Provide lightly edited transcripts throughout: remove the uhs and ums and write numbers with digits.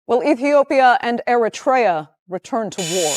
Will Ethiopia and Eritrea return to war?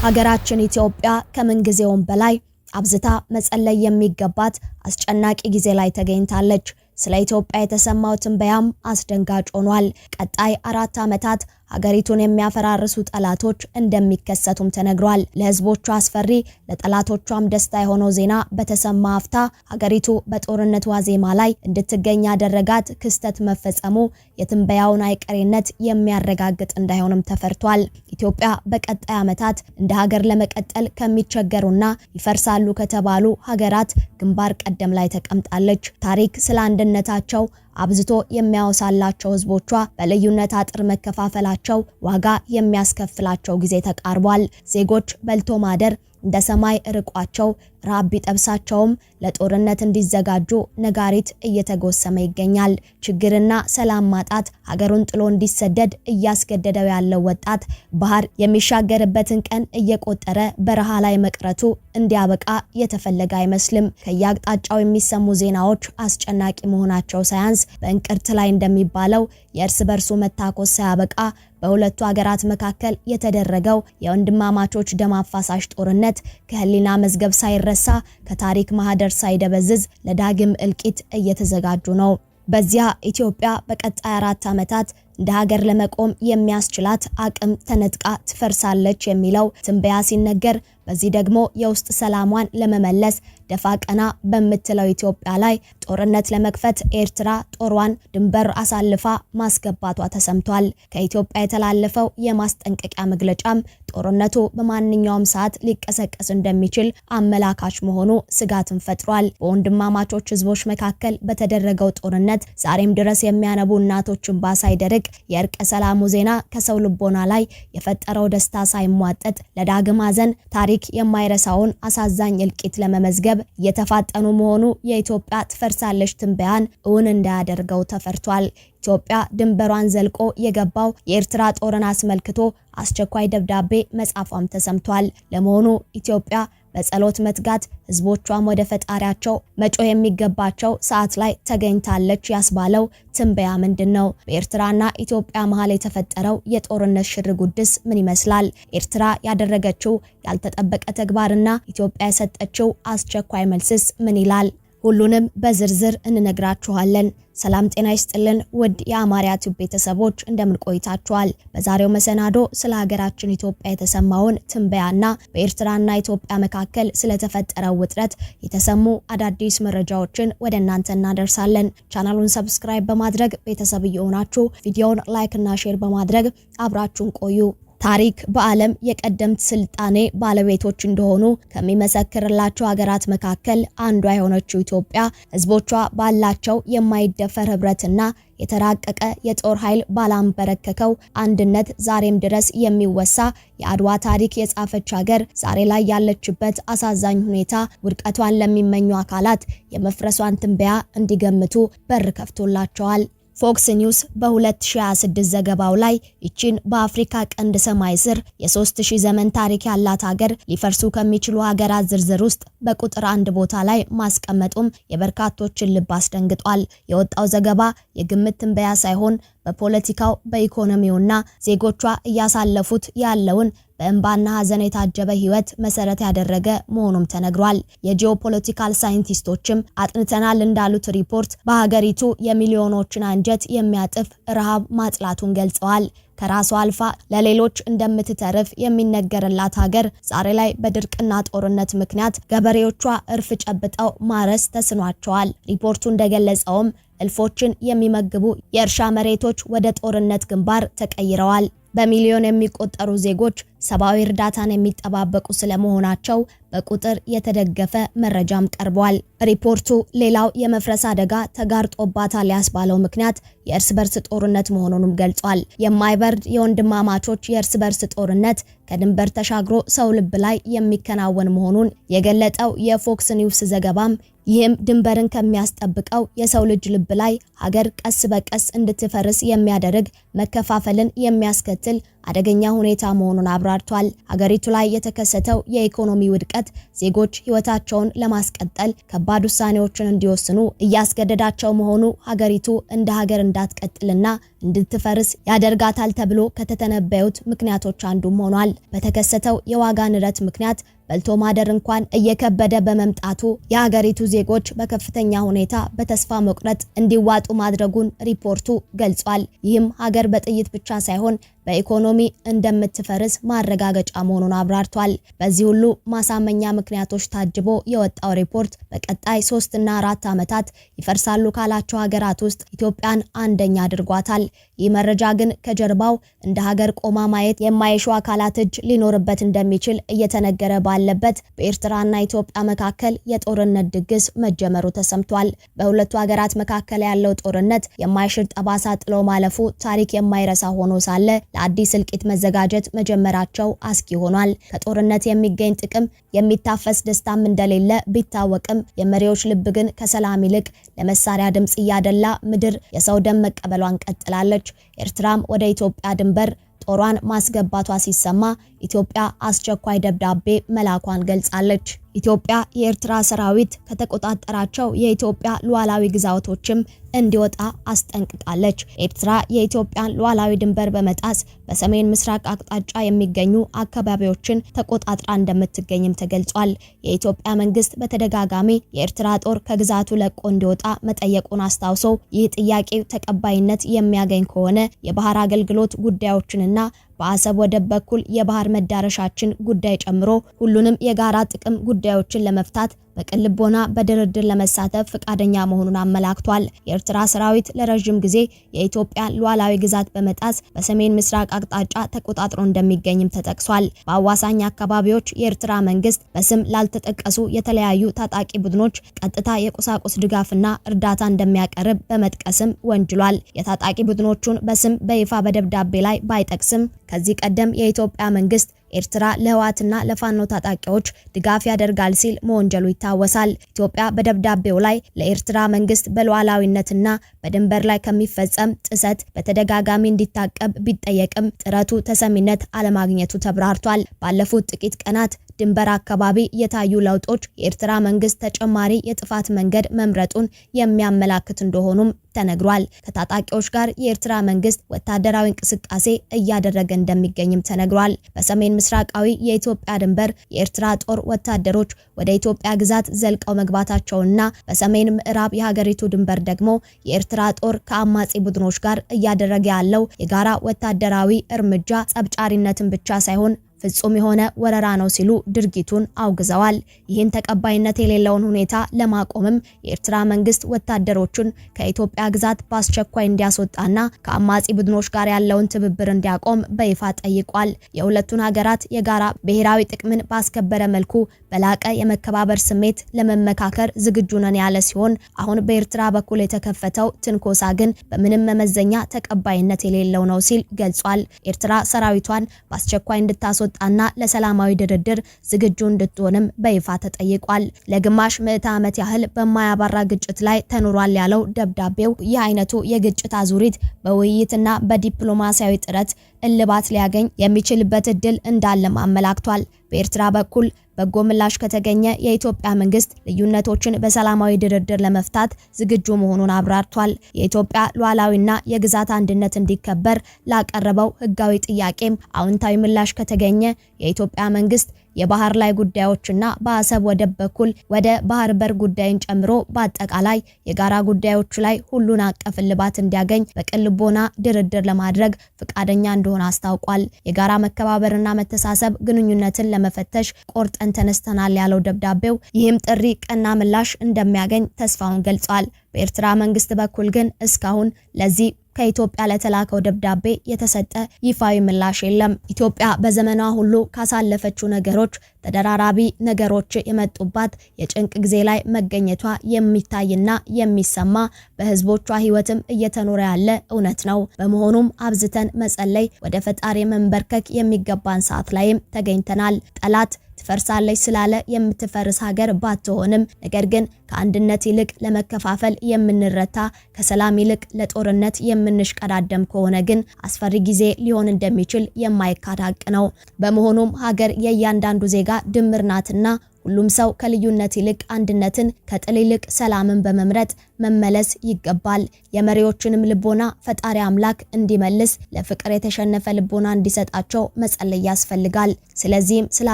ሀገራችን ኢትዮጵያ ከመንግዜውም በላይ አብዝታ መጸለይ የሚገባት አስጨናቂ ጊዜ ላይ ተገኝታለች። ስለ ኢትዮጵያ የተሰማው ትንበያም አስደንጋጭ ሆኗል። ቀጣይ 4 ዓመታት ሀገሪቱን የሚያፈራርሱ ጠላቶች እንደሚከሰቱም ተነግሯል። ለህዝቦቿ አስፈሪ ለጠላቶቿም ደስታ የሆነው ዜና በተሰማ አፍታ ሀገሪቱ በጦርነት ዋዜማ ላይ እንድትገኝ ያደረጋት ክስተት መፈጸሙ የትንበያውን አይቀሬነት የሚያረጋግጥ እንዳይሆንም ተፈርቷል። ኢትዮጵያ በቀጣይ ዓመታት እንደ ሀገር ለመቀጠል ከሚቸገሩና ይፈርሳሉ ከተባሉ ሀገራት ግንባር ቀደም ላይ ተቀምጣለች። ታሪክ ስለ አንድነታቸው አብዝቶ የሚያወሳላቸው ህዝቦቿ በልዩነት አጥር መከፋፈላቸው ዋጋ የሚያስከፍላቸው ጊዜ ተቃርቧል። ዜጎች በልቶ ማደር እንደ ሰማይ ርቋቸው ራብ ቢጠብሳቸውም ለጦርነት እንዲዘጋጁ ነጋሪት እየተጎሰመ ይገኛል። ችግርና ሰላም ማጣት ሀገሩን ጥሎ እንዲሰደድ እያስገደደው ያለው ወጣት ባህር የሚሻገርበትን ቀን እየቆጠረ በረሃ ላይ መቅረቱ እንዲያበቃ የተፈለገ አይመስልም። ከያቅጣጫው የሚሰሙ ዜናዎች አስጨናቂ መሆናቸው ሳያንስ በእንቅርት ላይ እንደሚባለው የእርስ በርሱ መታኮስ ሳያበቃ በሁለቱ ሀገራት መካከል የተደረገው የወንድማማቾች ደም አፋሳሽ ጦርነት ከህሊና መዝገብ ሳይረሳ ከታሪክ ማህደር ሳይደበዝዝ ለዳግም እልቂት እየተዘጋጁ ነው። በዚያ ኢትዮጵያ በቀጣይ 4 ዓመታት እንደ ሀገር ለመቆም የሚያስችላት አቅም ተነጥቃ ትፈርሳለች የሚለው ትንበያ ሲነገር፣ በዚህ ደግሞ የውስጥ ሰላሟን ለመመለስ ደፋ ቀና በምትለው ኢትዮጵያ ላይ ጦርነት ለመክፈት ኤርትራ ጦሯን ድንበር አሳልፋ ማስገባቷ ተሰምቷል። ከኢትዮጵያ የተላለፈው የማስጠንቀቂያ መግለጫም ጦርነቱ በማንኛውም ሰዓት ሊቀሰቀስ እንደሚችል አመላካች መሆኑ ስጋትን ፈጥሯል። በወንድማማቾች ህዝቦች መካከል በተደረገው ጦርነት ዛሬም ድረስ የሚያነቡ እናቶችን ባሳይደርቅ የእርቀ ሰላሙ ዜና ከሰው ልቦና ላይ የፈጠረው ደስታ ሳይሟጠጥ ለዳግም ሐዘን ታሪክ የማይረሳውን አሳዛኝ እልቂት ለመመዝገብ እየተፋጠኑ መሆኑ የኢትዮጵያ ትፈርሳለች ትንበያን እውን እንዳያደርገው ተፈርቷል። ኢትዮጵያ ድንበሯን ዘልቆ የገባው የኤርትራ ጦርን አስመልክቶ አስቸኳይ ደብዳቤ መጻፏም ተሰምቷል። ለመሆኑ ኢትዮጵያ በጸሎት መትጋት ህዝቦቿም ወደ ፈጣሪያቸው መጮህ የሚገባቸው ሰዓት ላይ ተገኝታለች ያስባለው ትንበያ ምንድነው? በኤርትራና ኢትዮጵያ መሃል የተፈጠረው የጦርነት ሽርጉድስ ምን ይመስላል? ኤርትራ ያደረገችው ያልተጠበቀ ተግባርና ኢትዮጵያ የሰጠችው አስቸኳይ መልስስ ምን ይላል? ሁሉንም በዝርዝር እንነግራችኋለን። ሰላም ጤና ይስጥልን ውድ የአማርያ ቲዩብ ቤተሰቦች እንደምን ቆይታችኋል? በዛሬው መሰናዶ ስለ ሀገራችን ኢትዮጵያ የተሰማውን ትንበያና በኤርትራና ኢትዮጵያ መካከል ስለተፈጠረው ውጥረት የተሰሙ አዳዲስ መረጃዎችን ወደ እናንተ እናደርሳለን። ቻናሉን ሰብስክራይብ በማድረግ ቤተሰብ እየሆናችሁ ቪዲዮውን ላይክ እና ሼር በማድረግ አብራችሁን ቆዩ። ታሪክ በዓለም የቀደምት ስልጣኔ ባለቤቶች እንደሆኑ ከሚመሰክርላቸው ሀገራት መካከል አንዷ የሆነችው ኢትዮጵያ ህዝቦቿ ባላቸው የማይደፈር ህብረትና የተራቀቀ የጦር ኃይል ባላንበረከከው አንድነት ዛሬም ድረስ የሚወሳ የአድዋ ታሪክ የጻፈች ሀገር ዛሬ ላይ ያለችበት አሳዛኝ ሁኔታ ውድቀቷን ለሚመኙ አካላት የመፍረሷን ትንበያ እንዲገምቱ በር ከፍቶላቸዋል። ፎክስ ኒውስ በ2026 ዘገባው ላይ ይቺን በአፍሪካ ቀንድ ሰማይ ስር የ3000 ዘመን ታሪክ ያላት ሀገር ሊፈርሱ ከሚችሉ ሀገራት ዝርዝር ውስጥ በቁጥር 1 ቦታ ላይ ማስቀመጡም የበርካቶችን ልብ አስደንግጧል። የወጣው ዘገባ የግምት ትንበያ ሳይሆን በፖለቲካው በኢኮኖሚውና ዜጎቿ እያሳለፉት ያለውን በእንባና ሐዘን የታጀበ ህይወት መሰረት ያደረገ መሆኑም ተነግሯል። የጂኦፖለቲካል ሳይንቲስቶችም አጥንተናል እንዳሉት ሪፖርት በሀገሪቱ የሚሊዮኖችን አንጀት የሚያጥፍ ረሃብ ማጥላቱን ገልጸዋል። ከራሷ አልፋ ለሌሎች እንደምትተርፍ የሚነገርላት ሀገር ዛሬ ላይ በድርቅና ጦርነት ምክንያት ገበሬዎቿ እርፍ ጨብጠው ማረስ ተስኗቸዋል። ሪፖርቱ እንደገለጸውም እልፎችን የሚመግቡ የእርሻ መሬቶች ወደ ጦርነት ግንባር ተቀይረዋል። በሚሊዮን የሚቆጠሩ ዜጎች ሰብአዊ እርዳታን የሚጠባበቁ ስለመሆናቸው በቁጥር የተደገፈ መረጃም ቀርቧል። ሪፖርቱ ሌላው የመፍረስ አደጋ ተጋርጦባታል ያስባለው ምክንያት የእርስ በርስ ጦርነት መሆኑንም ገልጿል። የማይበርድ የወንድማማቾች የእርስ በርስ ጦርነት ከድንበር ተሻግሮ ሰው ልብ ላይ የሚከናወን መሆኑን የገለጠው የፎክስ ኒውስ ዘገባም ይህም ድንበርን ከሚያስጠብቀው የሰው ልጅ ልብ ላይ ሀገር ቀስ በቀስ እንድትፈርስ የሚያደርግ መከፋፈልን የሚያስከትል አደገኛ ሁኔታ መሆኑን አብራርቷል። ሀገሪቱ ላይ የተከሰተው የኢኮኖሚ ውድቀት ዜጎች ህይወታቸውን ለማስቀጠል ከባድ ውሳኔዎችን እንዲወስኑ እያስገደዳቸው መሆኑ ሀገሪቱ እንደ ሀገር እንዳትቀጥልና እንድትፈርስ ያደርጋታል ተብሎ ከተተነበዩት ምክንያቶች አንዱም ሆኗል። በተከሰተው የዋጋ ንረት ምክንያት በልቶ ማደር እንኳን እየከበደ በመምጣቱ የሀገሪቱ ዜጎች በከፍተኛ ሁኔታ በተስፋ መቁረጥ እንዲዋጡ ማድረጉን ሪፖርቱ ገልጿል። ይህም ሀገር በጥይት ብቻ ሳይሆን በኢኮኖሚ እንደምትፈርስ ማረጋገጫ መሆኑን አብራርቷል። በዚህ ሁሉ ማሳመኛ ምክንያቶች ታጅቦ የወጣው ሪፖርት በቀጣይ 3 እና 4 ዓመታት ይፈርሳሉ ካላቸው ሀገራት ውስጥ ኢትዮጵያን አንደኛ አድርጓታል። ይህ መረጃ ግን ከጀርባው እንደ ሀገር ቆማ ማየት የማይሹ አካላት እጅ ሊኖርበት እንደሚችል እየተነገረ ባለበት በኤርትራና ኢትዮጵያ መካከል የጦርነት ድግስ መጀመሩ ተሰምቷል። በሁለቱ ሀገራት መካከል ያለው ጦርነት የማይሽር ጠባሳ ጥሎ ማለፉ ታሪክ የማይረሳ ሆኖ ሳለ ለአዲስ እልቂት መዘጋጀት መጀመራቸው አስጊ ሆኗል። ከጦርነት የሚገኝ ጥቅም የሚታፈስ ደስታም እንደሌለ ቢታወቅም የመሪዎች ልብ ግን ከሰላም ይልቅ ለመሳሪያ ድምጽ እያደላ ምድር የሰው ደም መቀበሏን ቀጥላለች። ኤርትራም ወደ ኢትዮጵያ ድንበር ጦሯን ማስገባቷ ሲሰማ ኢትዮጵያ አስቸኳይ ደብዳቤ መላኳን ገልጻለች። ኢትዮጵያ የኤርትራ ሰራዊት ከተቆጣጠራቸው የኢትዮጵያ ሉዓላዊ ግዛቶችም እንዲወጣ አስጠንቅቃለች። ኤርትራ የኢትዮጵያን ሉዓላዊ ድንበር በመጣስ በሰሜን ምስራቅ አቅጣጫ የሚገኙ አካባቢዎችን ተቆጣጥራ እንደምትገኝም ተገልጿል። የኢትዮጵያ መንግስት በተደጋጋሚ የኤርትራ ጦር ከግዛቱ ለቆ እንዲወጣ መጠየቁን አስታውሶ ይህ ጥያቄ ተቀባይነት የሚያገኝ ከሆነ የባህር አገልግሎት ጉዳዮችንና በአሰብ ወደብ በኩል የባህር መዳረሻችን ጉዳይ ጨምሮ ሁሉንም የጋራ ጥቅም ጉዳዮችን ለመፍታት በቅልቦና በድርድር ለመሳተፍ ፈቃደኛ መሆኑን አመላክቷል። የኤርትራ ሰራዊት ለረጅም ጊዜ የኢትዮጵያ ሉዓላዊ ግዛት በመጣስ በሰሜን ምስራቅ አቅጣጫ ተቆጣጥሮ እንደሚገኝም ተጠቅሷል። በአዋሳኝ አካባቢዎች የኤርትራ መንግስት በስም ላልተጠቀሱ የተለያዩ ታጣቂ ቡድኖች ቀጥታ የቁሳቁስ ድጋፍና እርዳታ እንደሚያቀርብ በመጥቀስም ወንጅሏል። የታጣቂ ቡድኖቹን በስም በይፋ በደብዳቤ ላይ ባይጠቅስም ከዚህ ቀደም የኢትዮጵያ መንግስት ኤርትራ ለህዋትና ለፋኖ ታጣቂዎች ድጋፍ ያደርጋል ሲል መወንጀሉ ይታወሳል። ኢትዮጵያ በደብዳቤው ላይ ለኤርትራ መንግስት በሉዓላዊነትና በድንበር ላይ ከሚፈጸም ጥሰት በተደጋጋሚ እንዲታቀብ ቢጠየቅም ጥረቱ ተሰሚነት አለማግኘቱ ተብራርቷል። ባለፉት ጥቂት ቀናት ድንበር አካባቢ የታዩ ለውጦች የኤርትራ መንግስት ተጨማሪ የጥፋት መንገድ መምረጡን የሚያመላክት እንደሆኑም ተነግሯል። ከታጣቂዎች ጋር የኤርትራ መንግስት ወታደራዊ እንቅስቃሴ እያደረገ እንደሚገኝም ተነግሯል። በሰሜን ምስራቃዊ የኢትዮጵያ ድንበር የኤርትራ ጦር ወታደሮች ወደ ኢትዮጵያ ግዛት ዘልቀው መግባታቸውና በሰሜን ምዕራብ የሀገሪቱ ድንበር ደግሞ የኤርትራ ጦር ከአማጺ ቡድኖች ጋር እያደረገ ያለው የጋራ ወታደራዊ እርምጃ ጸብጫሪነትን ብቻ ሳይሆን ፍጹም የሆነ ወረራ ነው ሲሉ ድርጊቱን አውግዘዋል። ይህን ተቀባይነት የሌለውን ሁኔታ ለማቆምም የኤርትራ መንግስት ወታደሮቹን ከኢትዮጵያ ግዛት በአስቸኳይ እንዲያስወጣና ከአማጺ ቡድኖች ጋር ያለውን ትብብር እንዲያቆም በይፋ ጠይቋል። የሁለቱን ሀገራት የጋራ ብሔራዊ ጥቅምን ባስከበረ መልኩ በላቀ የመከባበር ስሜት ለመመካከር ዝግጁ ነን ያለ ሲሆን አሁን በኤርትራ በኩል የተከፈተው ትንኮሳ ግን በምንም መመዘኛ ተቀባይነት የሌለው ነው ሲል ገልጿል። ኤርትራ ሰራዊቷን በአስቸኳይ እንድታስወጣ ና ለሰላማዊ ድርድር ዝግጁ እንድትሆንም በይፋ ተጠይቋል። ለግማሽ ምዕተ ዓመት ያህል በማያባራ ግጭት ላይ ተኖሯል ያለው ደብዳቤው ይህ አይነቱ የግጭት አዙሪት በውይይትና በዲፕሎማሲያዊ ጥረት እልባት ሊያገኝ የሚችልበት እድል እንዳለም አመላክቷል። በኤርትራ በኩል በጎ ምላሽ ከተገኘ የኢትዮጵያ መንግስት ልዩነቶችን በሰላማዊ ድርድር ለመፍታት ዝግጁ መሆኑን አብራርቷል። የኢትዮጵያ ሉዓላዊና የግዛት አንድነት እንዲከበር ላቀረበው ህጋዊ ጥያቄም አዎንታዊ ምላሽ ከተገኘ የኢትዮጵያ መንግስት የባህር ላይ ጉዳዮችና በአሰብ ወደብ በኩል ወደ ባህር በር ጉዳይን ጨምሮ በአጠቃላይ የጋራ ጉዳዮች ላይ ሁሉን አቀፍ እልባት እንዲያገኝ በቅልቦና ድርድር ለማድረግ ፈቃደኛ እንደሆነ አስታውቋል። የጋራ መከባበርና መተሳሰብ ግንኙነትን ለመፈተሽ ቆርጠን ተነስተናል ያለው ደብዳቤው ይህም ጥሪ ቀና ምላሽ እንደሚያገኝ ተስፋውን ገልጿል። በኤርትራ መንግስት በኩል ግን እስካሁን ለዚህ ከኢትዮጵያ ለተላከው ደብዳቤ የተሰጠ ይፋዊ ምላሽ የለም። ኢትዮጵያ በዘመኗ ሁሉ ካሳለፈችው ነገሮች ተደራራቢ ነገሮች የመጡባት የጭንቅ ጊዜ ላይ መገኘቷ የሚታይና የሚሰማ በህዝቦቿ ህይወትም እየተኖረ ያለ እውነት ነው። በመሆኑም አብዝተን መጸለይ፣ ወደ ፈጣሪ መንበርከክ የሚገባን ሰዓት ላይም ተገኝተናል። ጠላት ትፈርሳለች ስላለ የምትፈርስ ሀገር ባትሆንም ነገር ግን ከአንድነት ይልቅ ለመከፋፈል የምንረታ ከሰላም ይልቅ ለጦርነት የምንሽቀዳደም ከሆነ ግን አስፈሪ ጊዜ ሊሆን እንደሚችል የማይካድ ሀቅ ነው። በመሆኑም ሀገር የእያንዳንዱ ዜጋ ድምር ናትና ሁሉም ሰው ከልዩነት ይልቅ አንድነትን ከጥል ይልቅ ሰላምን በመምረጥ መመለስ ይገባል። የመሪዎችንም ልቦና ፈጣሪ አምላክ እንዲመልስ ለፍቅር የተሸነፈ ልቦና እንዲሰጣቸው መጸለይ ያስፈልጋል። ስለዚህም ስለ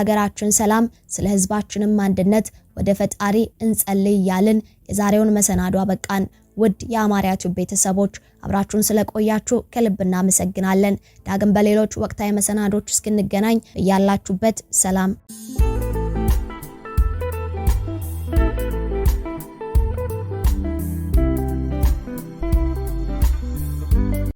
ሀገራችን ሰላም፣ ስለ ህዝባችንም አንድነት ወደ ፈጣሪ እንጸልይ ያልን የዛሬውን መሰናዶ አበቃን። ውድ የአማርያ ቲዩብ ቤተሰቦች አብራችሁን ስለቆያችሁ ከልብ እናመሰግናለን። ዳግም በሌሎች ወቅታዊ መሰናዶች እስክንገናኝ በያላችሁበት ሰላም